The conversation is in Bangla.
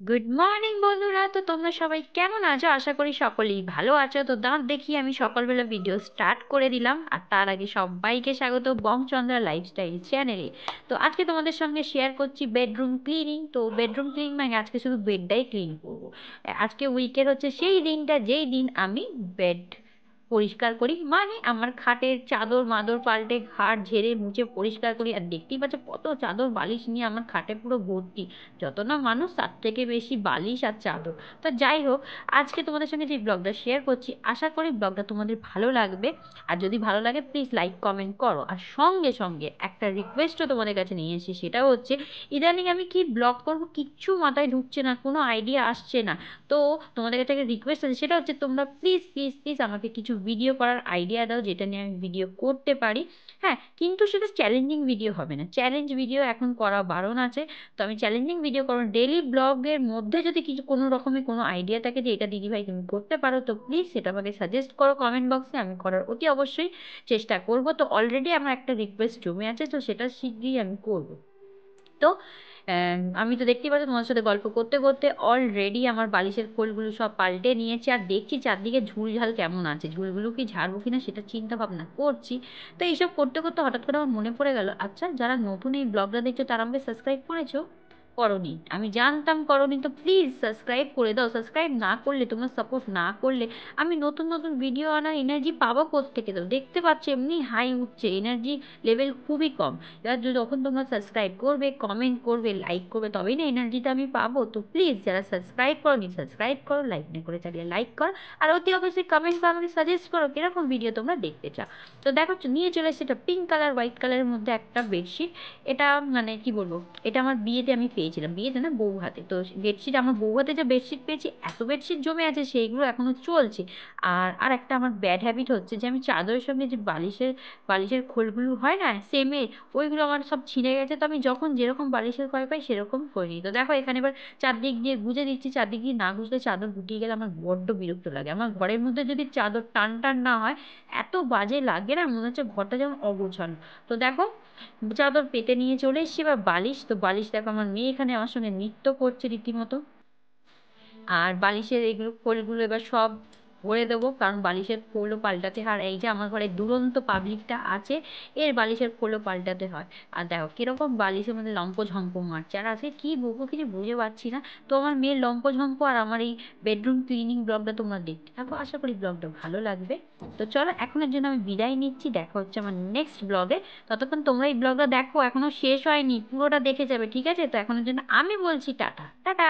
গুড মর্নিং বন্ধুরা। তো তোমরা সবাই কেমন আছো? আশা করি সকলেই ভালো আছো। তো দাঁত দেখি আমি সকালবেলা ভিডিও স্টার্ট করে দিলাম। আর তার আগে সবাইকে স্বাগত বংচন্দ্রা লাইফস্টাইল চ্যানেলে। তো আজকে তোমাদের সঙ্গে শেয়ার করছি বেডরুম ক্লিনিং। তো বেডরুম ক্লিনিং মানে আজকে শুধু বেডটাই ক্লিন করবো। আজকে উইকের হচ্ছে সেই দিনটা যেই দিন আমি বেড পরিষ্কার করি, মানে আমার খাটের চাদর মাদর পাল্টে ঘাট ঝেড়ে মুছে পরিষ্কার করি। আর দেখতেই পাচ্ছ কত চাদর বালিশ নিয়ে আমার খাটে পুরো ভর্তি। যত না মানুষ তার থেকে বেশি বালিশ আর চাদর। তো যাই হোক, আজকে তোমাদের সঙ্গে যে ব্লগটা শেয়ার করছি, আশা করি ব্লগটা তোমাদের ভালো লাগবে। আর যদি ভালো লাগে প্লিজ লাইক কমেন্ট করো। আর সঙ্গে সঙ্গে একটা রিকোয়েস্টও তোমাদের কাছে নিয়ে এসেছি, সেটা হচ্ছে ইদানিং আমি কি ব্লগ করবো কিচ্ছু মাথায় ঢুকছে না, কোনো আইডিয়া আসছে না। তো তোমাদের কাছে একটা রিকোয়েস্ট আছে, সেটা হচ্ছে তোমরা প্লিজ প্লিজ প্লিজ আমাকে কিছু ভিডিও করার আইডিয়া দাও, যেটা নিয়ে আমি ভিডিও করতে পারি। হ্যাঁ, কিন্তু সেটা চ্যালেঞ্জিং ভিডিও হবে না, চ্যালেঞ্জ ভিডিও এখন করা বারণ আছে। তো আমি চ্যালেঞ্জিং ভিডিও করবো। ডেইলি ব্লগের মধ্যে যদি কিছু কোনো রকমের কোনো আইডিয়া থাকে যে এটা দিদিভাই তুমি করতে পারো, তো প্লিজ সেটা আমাকে সাজেস্ট করো কমেন্ট বক্সে। আমি করার অতি অবশ্যই চেষ্টা করব। তো অলরেডি আমার একটা রিকোয়েস্ট জমে আছে, তো সেটা শীঘ্রই আমি করব। তো আমি তো দেখতেই পাচ্ছি তোমার সাথে গল্প করতে করতে অলরেডি আমার বালিশের খোলগুলো সব পাল্টে নিয়েছি। আর দেখছি চারদিকে ঝুলঝাল কেমন আছে, ঝুলগুলো কি ঝাড়বো কিনা সেটা চিন্তা ভাবনা করছি। তো এইসব করতে করতে হঠাৎ করে আমার মনে পড়ে গেল, আচ্ছা যারা নতুন এই ব্লগটা দেখছো তারা আমাকে সাবস্ক্রাইব করেছো? করনি, আমি জানতাম করনি। তো প্লিজ সাবস্ক্রাইব করে দাও। সাবস্ক্রাইব না করলে, তোমরা সাপোর্ট না করলে আমি নতুন নতুন ভিডিও আনার এনার্জি পাবো কোত্থেকে? তো দেখতে পাচ্ছ এমনি হাই উঠছে, এনার্জি লেভেল খুবই কম। এবার যখন তোমরা সাবস্ক্রাইব করবে, কমেন্ট করবে, লাইক করবে, তবেই না এনার্জিটা আমি পাবো। তো প্লিজ যারা সাবস্ক্রাইব করোনি সাবস্ক্রাইব করো, লাইক না করে চালিয়ে লাইক করো। আর অতি অবশ্যই কমেন্ট করে আমাকে সাজেস্ট করো কিরকম ভিডিও তোমরা দেখতে চাও। তো দেখো নিয়ে চলে এসেছে এটা পিঙ্ক কালার হোয়াইট কালারের মধ্যে একটা বেডশিট। এটা মানে কি বলবো, এটা আমার বিয়েতে আমি পেয়েছিলাম, বিয়েতে না বউ হাতে। তো বেডশিট আমার বউ হাতে যে বেডশিট পেয়েছি, এত বেডশিট জমে আছে সেইগুলো এখনো চলছে। আর আর একটা আমার ব্যাড হ্যাবিট হচ্ছে যে আমি চাদরের সঙ্গে যে বালিশের বালিশের খোলগুলো হয় না সেমে, ওইগুলো আমার সব ছিঁড়ে গেছে। তো আমি যখন যেরকম বালিশের ভয় পাই সেরকম করি। তো দেখো এখানে এবার চারদিক দিয়ে গুজে দিচ্ছি, চারদিক দিয়ে না গুজলে চাদর গুটিয়ে গেলে আমার বড্ড বিরক্ত লাগে। আমার ঘরের মধ্যে যদি চাদর টান টান না হয়, এত বাজে লাগে না, মনে হচ্ছে ঘরটা যেমন অগোছালো। তো দেখো চাদর পেতে নিয়ে চলে এসেছি। এবার বালিশ, তো বালিশ দেখো আমার মেয়ে এখানে আমার সঙ্গে নৃত্য করছে রীতিমতো। আর বালিশের এইগুলো খোলগুলো এবার সব ভরে দেবো, কারণ বালিশের খোলও পাল্টাতে হয়। আর এই যে আমার ঘরে দুরন্ত পাবলিকটা আছে, এর বালিশের খোলও পাল্টাতে হয়। আর দেখো কিরকম বালিশের মধ্যে লম্পঝম্প মারছে। আর আজকে কী বলবো কিছু বুঝে পাচ্ছি না। তো আমার মেয়ের লম্পঝম্প আর আমার এই বেডরুম ক্লিনিং ব্লগটা তোমরা দেখতে থাকো, আশা করি ব্লগটা ভালো লাগবে। তো চলো এখনের জন্য আমি বিদায় নিচ্ছি, দেখা হচ্ছে আমার নেক্সট ব্লগে। ততক্ষণ তোমরা এই ব্লগটা দেখো, এখনো শেষ হয়নি, পুরোটা দেখে যাবে, ঠিক আছে? তো এখনের জন্য আমি বলছি টাটা টাটা।